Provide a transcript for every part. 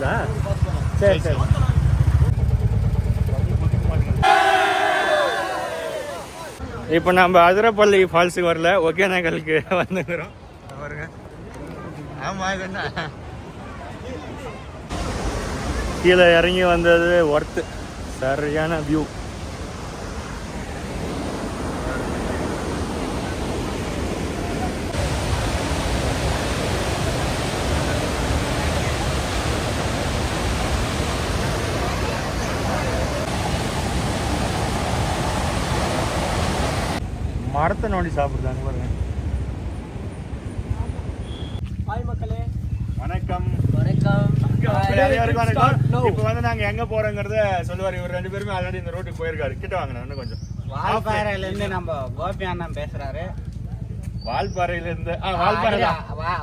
வருதா? சரி சரி. இப்போ நம்ம அதிரப்பள்ளி ஃபால்ஸுக்கு வரல, ஒகேனக்கலுக்கு வந்துக்கிறோம் பாருங்க. ஆமாம், இது என்ன கீழே இறங்கி வந்தது ஒர்த்து, சரியான வியூ. மரத்தை நோண்டி சாப்பிடுறாங்க பாருங்க. ஹாய் மக்களே, வணக்கம். வணக்கம். இப்போ வந்து நாங்க எங்க போறோங்கிறத சொல்லுவாரு. இவர் 2 பேருமே ஆல்ரெடி இந்த ரோட்டுக்கு போயிருக்காரு. கிட்ட வாங்க, இன்னும் கொஞ்சம். வால்பாறையில இருந்து நம்ம கோபி அண்ணன் பேசுறாரு. வால்பாறையில இருந்து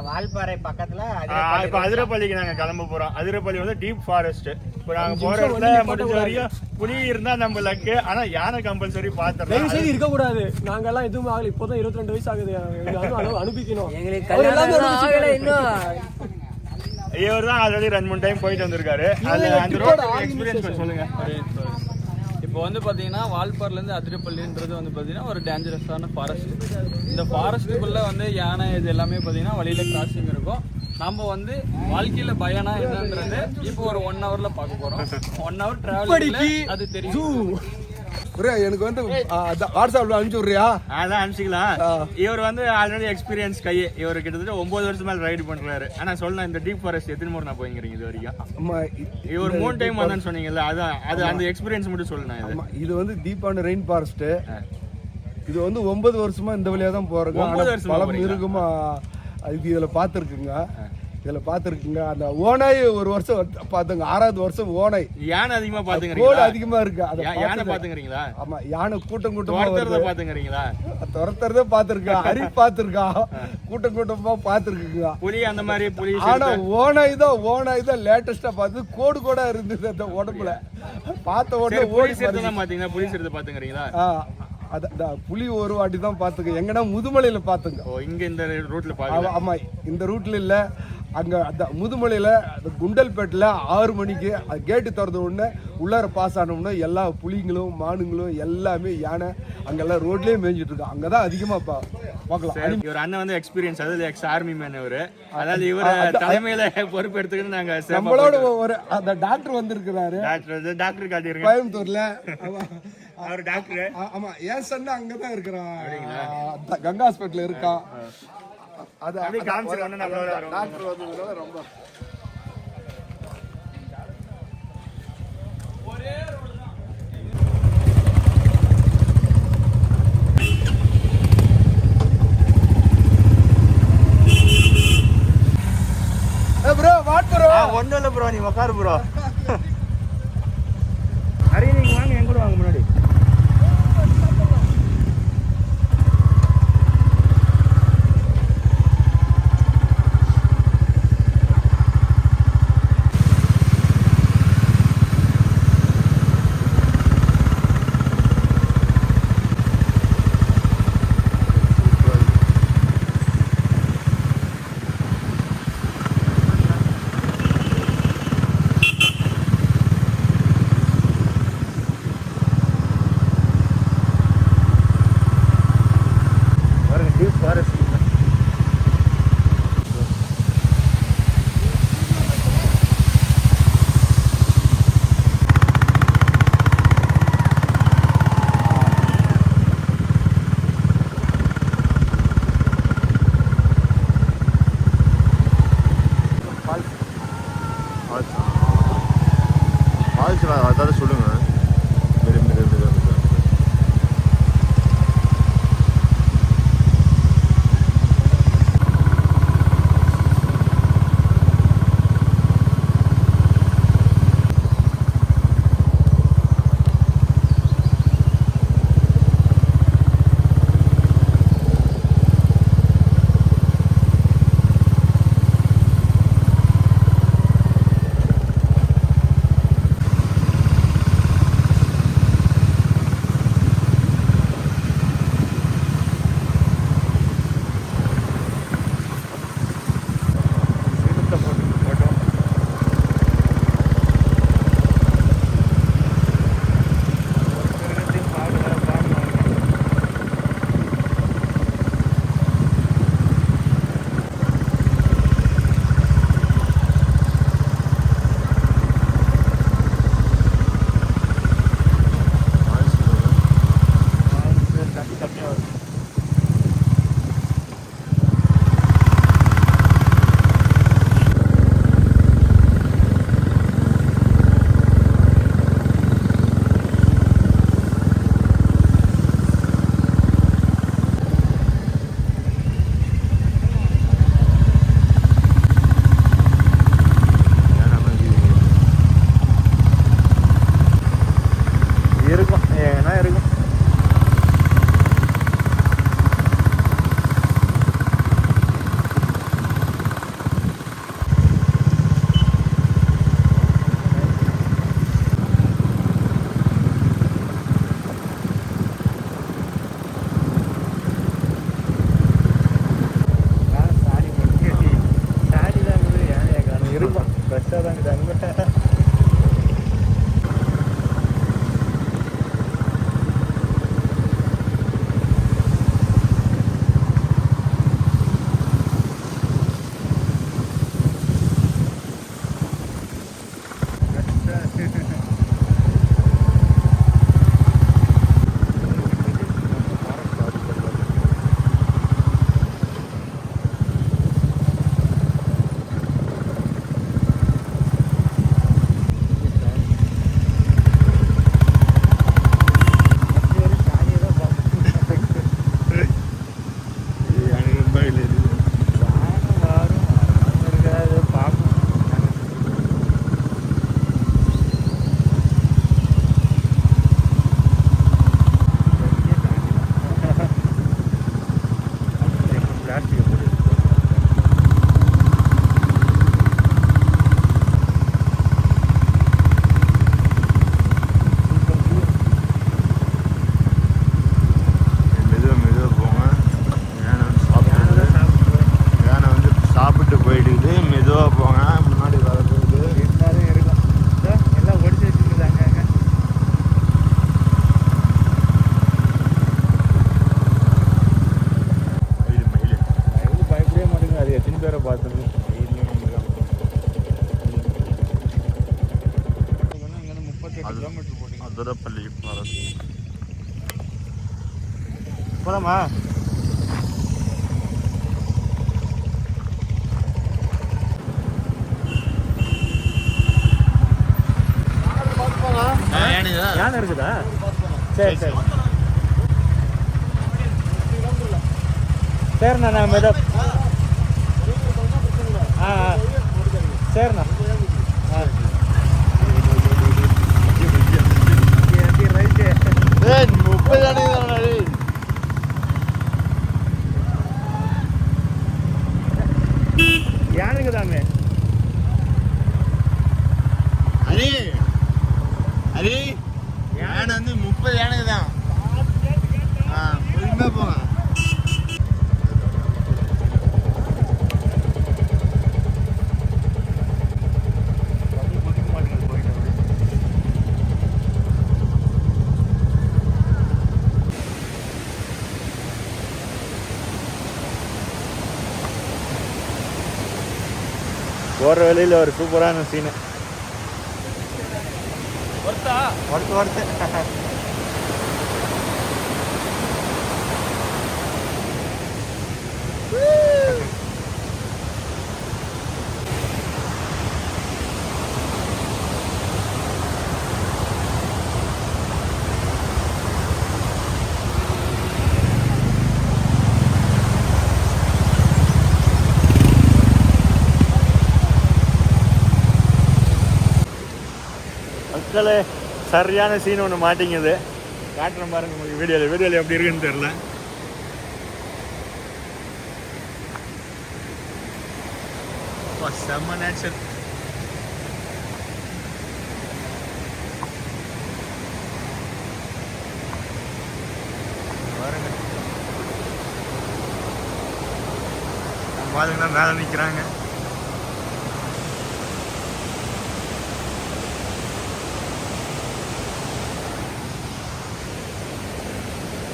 வால்பாறை பக்கத்துல இப்ப அதிரப்பள்ளிக்கு நாங்க கிளம்ப போறோம். அதிரப்பள்ளி வந்து டீப் ஃபாரஸ்ட். இப்போ நாங்க போற இடத்துல முடிஞ்ச வரையும் புலி இருந்தா நம்ம லக்கு. ஆனா யானை கம்பல்சரி பாத்துறோம். இருக்க கூடாது. நாங்க எல்லாம் எதுவும் ஆகல. இப்போதான் 22 வயசு ஆகுது. அனுப்பிக்கணும். இவர் தான் ஆல்ரெடி 2-3 டைம் போயிட்டு வந்திருக்காரு. அந்த ரோட் எக்ஸ்பீரியன்ஸ் சொல்லுங்க. இப்போ வந்து பார்த்தீங்கன்னா வால்பாறையிலேருந்து அதிரப்பள்ளின்றது வந்து பார்த்தீங்கன்னா ஒரு டேஞ்சரஸான ஃபாரஸ்ட். இந்த ஃபாரஸ்ட்டுக்குள்ளே வந்து யானை இது எல்லாமே பார்த்தீங்கன்னா வழியில் கிராசிங் இருக்கும். நம்ம வந்து வாழ்க்கையில் பயனா என்னன்றது இப்போ ஒரு 1 ஹவரில் பார்க்க போகிறோம். 1 ஹவர் ட்ராவல் அது தெரியும். எனக்கு வந்து வாட்ஸ்அப்ல அனுப்பிச்சு விடுறியா? அதான் அனுப்பிச்சிக்கலாம். இவர் வந்து ஆல்ரெடி எக்ஸ்பீரியன்ஸ் கை. இவர் கிட்டத்தட்ட 9 வருஷம் மேல ரைடு பண்றாரு. ஆனா சொல்லலாம், இந்த டீப் ஃபாரஸ்ட் எத்தனை முறை நான் போய்க்கிறீங்க இது வரைக்கும்? இவர் 3 டைம் வந்தான்னு சொன்னீங்கல்ல, அதான் அது அந்த எக்ஸ்பீரியன்ஸ் மட்டும் சொல்லணும். இது வந்து டீப்பான ரெயின் ஃபாரஸ்ட். இது வந்து 9 வருஷமா இந்த வழியா தான் போறோம். பல மிருகமா இதுல பாத்துருக்குங்க. அந்த ஓனாய் ஒரு வருஷம் பாத்துங்க. 6வது வருஷம் ஓனாய். யானை அதிகமா பாத்துக்கிறீங்களா? அதிகமா இருக்கு. யானை பாத்துக்கிறீங்களா? ஆமா, யானை கூட்டம் கூட்டமா பாத்துக்கிறீங்களா? துரத்துறதே பாத்துருக்கா, அரி பாத்துருக்கா, கூட்டம் கூட்டமா பாத்துருக்குங்க. புலி அந்த மாதிரி புலி. ஆனா ஓனாய் தான் லேட்டஸ்டா பார்த்து கோடா இருந்தது அந்த உடம்புல. பார்த்த உடனே ஓடி சேர்த்து பாத்தீங்கன்னா புலி சேர்த்து பாத்துக்கிறீங்களா? புலி ஒரு வாட்டி தான் பாத்துங்க. எங்கன்னா முதுமலையில பாத்துங்க. இங்க இந்த ரூட்ல பாருங்க. ஆமா, இந்த ரூட்ல இல்ல, அங்க அந்த முதுமலையில குண்டல்பேட்டில் 6 மணிக்கு கேட்டு திறந்த உடனே உள்ளார பாஸ் ஆனோம்னா எல்லா புலிங்களும் மானுங்களும் எல்லாமே யானை அங்கெல்லாம் ரோட்லயே மேய்ஞ்சிட்டு இருக்கோம். அங்கதான் அதிகமா பார்க்கலாம். இவர் அண்ணன் வந்து எக்ஸ்பீரியன்ஸ், அதாவது எக்ஸ் ஆர்மி மேன் இவரு. அதாவது இவர் தலைமையில பொறுப்பு எடுத்துக்கிட்டு நாங்க நம்மளோட ஒரு அந்த டாக்டர் வந்திருக்கிறாரு. டாக்டர் காட்டியிருக்கேன் கோயம்புத்தூர்ல. அவர் டாக்டர். ஆமா, என் சண்டை அங்கதான் இருக்கிறான். கங்கா ஹாஸ்பிட்டல் இருக்கான். டாக்டர் வந்து ரொம்ப ப்ரோ வாட் ப்ரோ? ஒன்றும் இல்லை ப்ரோ, நீ உட்காரு ப்ரோ. நிறைய நீங்க வாங்க, என் கூட வாங்க முன்னாடி. போலாமா? யானை இருக்குதா? சரி சரி சரிண்ணா. நான் மெதப் சரிண்ணா. ரைட்டு 30 யானைங்க தாமே. அரே அரே யானை வந்து 30 யானைங்க தான். பொறுமையா போங்க. போகிற வழியில் ஒரு சூப்பரான சீனு. ஒருத்து மக்களே, சரியான சீன் ஒன்று மாட்டிங்குது. காட்டுறேன் பாருங்க உங்களுக்கு வீடியோவில் எப்படி இருக்குன்னு தெரியல. செம்ம நேச்சர். பாருங்க நம்ம ஆளுங்க மேலே நிற்கிறாங்க.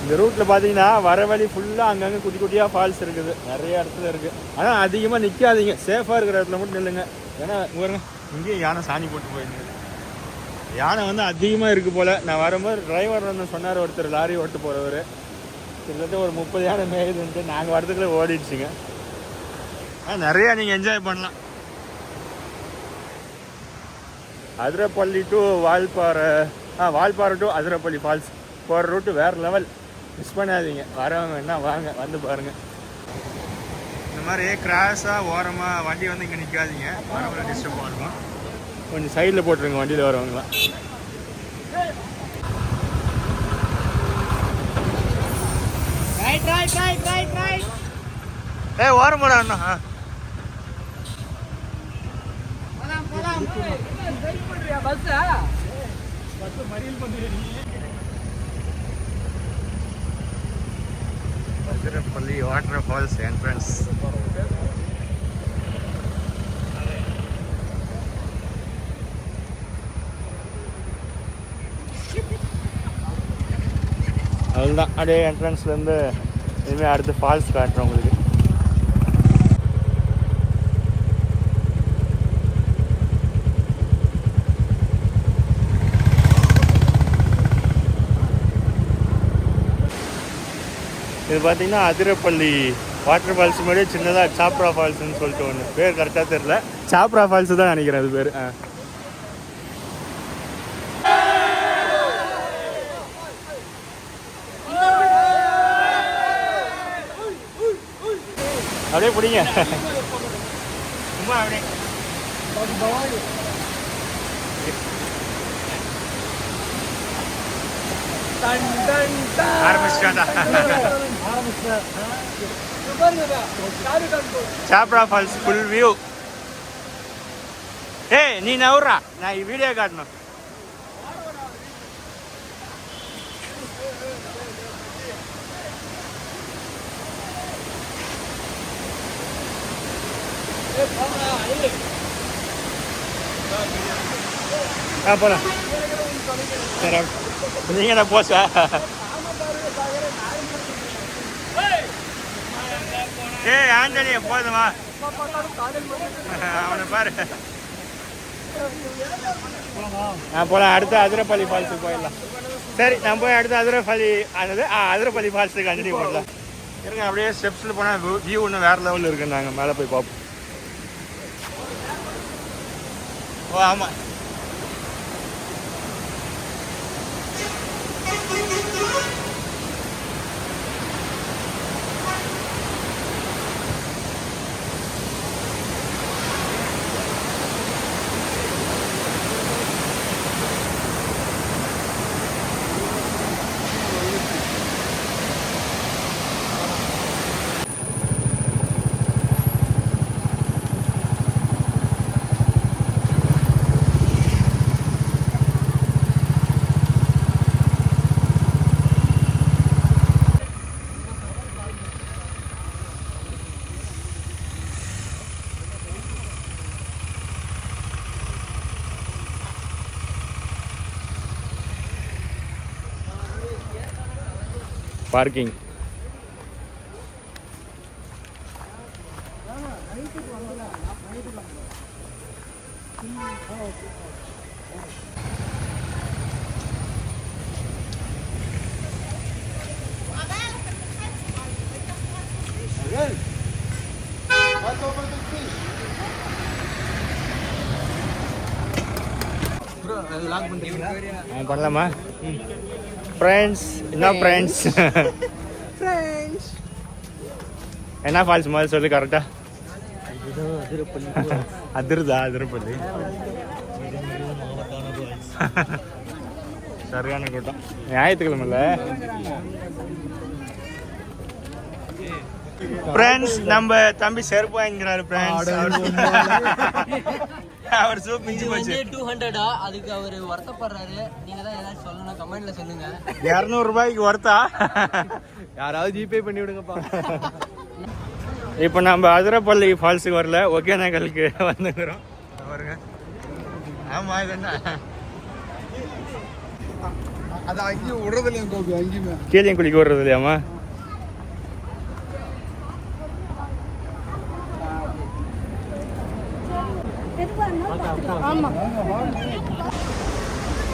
இந்த ரூட்டில் பார்த்தீங்கன்னா வர வழி ஃபுல்லாக அங்கங்கே குட்டி குட்டியாக ஃபால்ஸ் இருக்குது, நிறைய இடத்துல இருக்குது. ஆனால் அதிகமாக நிற்காதீங்க, சேஃபாக இருக்கிற இடத்துல மட்டும் நில்லுங்க. ஏன்னா பாருங்க இங்கேயும் யானை சாணி போட்டு போயிருந்தது. யானை வந்து அதிகமாக இருக்குது போல். நான் வரும்போது டிரைவர் வந்து சொன்னார், ஒருத்தர் லாரி ஓட்டு போகிறவர், கிட்டத்தட்ட ஒரு 30 யானை மேயுதுன்ட்டு. நாங்கள் வரதுக்குள்ளே ஓடிடுச்சுங்க. நிறையா நீங்கள் என்ஜாய் பண்ணலாம். Athirappilly to Valparai, Valparai to Athirappilly falls போகிற ரூட்டு வேறு லெவல். மிஸ் பண்ணாதீங்க. வரவங்க என்ன வாங்க, வந்து பாருங்கள். இந்த மாதிரி கிராஸாக ஓரமாக வண்டி வந்து இங்கே நிற்காதீங்க, வரவங்களை டிஸ்டர்ப் ஆகும். கொஞ்சம் சைடில் போட்டுருங்க வண்டியில் வரவங்களாம். ஓரம் போட அண்ணா. Athirappilly water falls entrance. அதுதான் அப்படியே என்ட்ரன்ஸ்லேருந்து இனிமேல் அடுத்து ஃபால்ஸ் காட்டுறோம் உங்களுக்கு. இது பார்த்தீங்கன்னா அதிரப்பள்ளி வாட்டர் ஃபால்ஸ் முன்னாடியே சின்னதாக சாப்ரா ஃபால்ஸ்ன்னு சொல்லிட்டு ஒன்று பேர் கரெக்டாக தெரில. சாப்ரா ஃபால்ஸ் தான் நினைக்கிறேன் அது பேர். அப்படியே பிடிங்க சும்மா அப்படியே. சாப்ரா ஃபால்ஸ் ஃபுல் வியூ. ஏய் நீ நவுறா, நான் வீடியோ காட்டணும். போலாம். சரி நீங்க என்ன போச்சா? ஏய் ஆண்டனியா போதுமா, அவனை பாரு. போலாம், அடுத்த அதிரப்பள்ளி ஃபால்ஸுக்கு போயிடலாம். சரி நம்ம போய் அடுத்து அதிரப்பள்ளி அதிரப்பள்ளி ஃபால்ஸுக்கு கண்டினியூ பண்ணலாம். இருங்க அப்படியே ஸ்டெப்ஸில் போனால் வியூ ஒன்று வேறு லெவலில் இருக்குது. நாங்கள் மேலே போய் பார்ப்போம். ஓ ஆமாம், பார்க்கிங். பண்ணலாமா ஃப்ரெண்ட்ஸ்? என்ன ஃப்ரெண்ட்ஸ்? என்ன ஃபால்ஸ் மாதிரி சொல்லு கரெக்டா. அதிருதா? அதிரப்பள்ளி சரியான கூட்டம். ஞாயிற்றுக்கிழமைல ஃப்ரெண்ட்ஸ் நம்ம தம்பி செருப்பு வாங்கிக்கிறாரு ஃப்ரெண்ட்ஸ். அவர் சூப் மிஞ்சி போச்சு. 200 அதுக்கு அவர் வருத்தப்படுறாரு. நீங்க தான் ஏதாவது சொல்லணும், கமெண்ட்ல சொல்லுங்க. 200 ரூபாய்க்கு வருத்தா? யாராவது ஜிபே பண்ணி விடுங்கப்பா. இப்போ நம்ம அதிரப்பள்ளி ஃபால்ஸுக்கு வரல, ஒகேனக்கலுக்கு வந்துக்கிறோம் பாருங்க. ஆமாம், இது என்ன அது அங்கேயும் விடுறது இல்லையா கோபி? அங்கேயுமே கீழே குளிக்க விடுறது இல்லையாம்மா?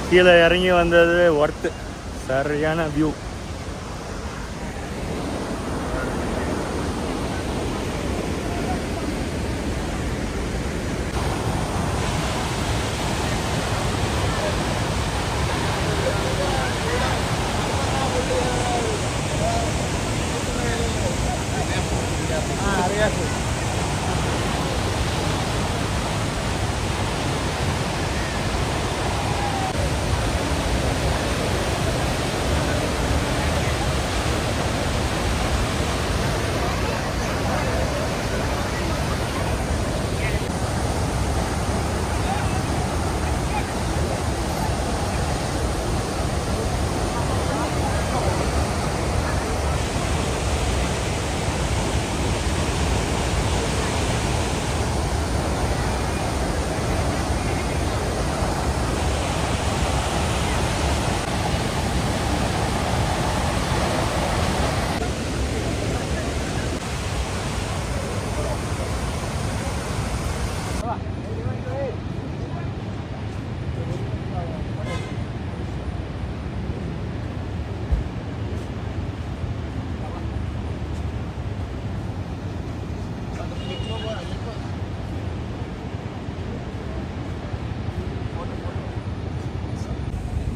கீழே இறங்கி வந்தது ஒர்த்து. சரியான வியூ.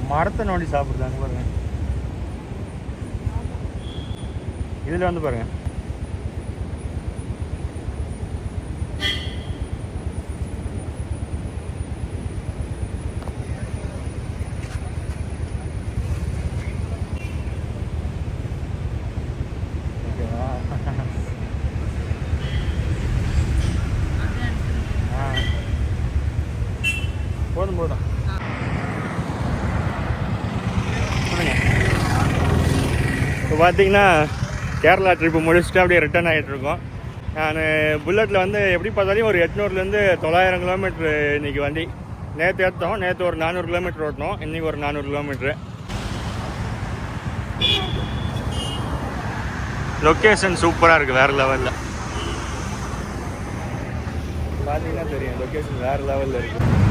மரத்தை நோண்டி சாப்பிடுதாங்க பாருங்க. இதில் வந்து பாருங்க. போதும் போதும். இப்போ பார்த்தீங்கன்னா கேரளா ட்ரிப்பு முடிச்சுட்டு அப்படியே ரிட்டர்ன் ஆகிட்டு இருக்கோம். நான் புல்லட்டில் வந்து எப்படி பார்த்தாலும் ஒரு 800லேருந்து 900 கிலோமீட்ரு இன்றைக்கி வண்டி. நேற்று ஏற்றோம். நேற்று ஒரு 400 கிலோமீட்டர் ஓட்டணும். இன்றைக்கி ஒரு 400 கிலோமீட்ரு. லொக்கேஷன் சூப்பராக இருக்குது, வேறு லெவலில். பார்த்தீங்கன்னா தெரியும், லொக்கேஷன் வேறு லெவலில் இருக்குது.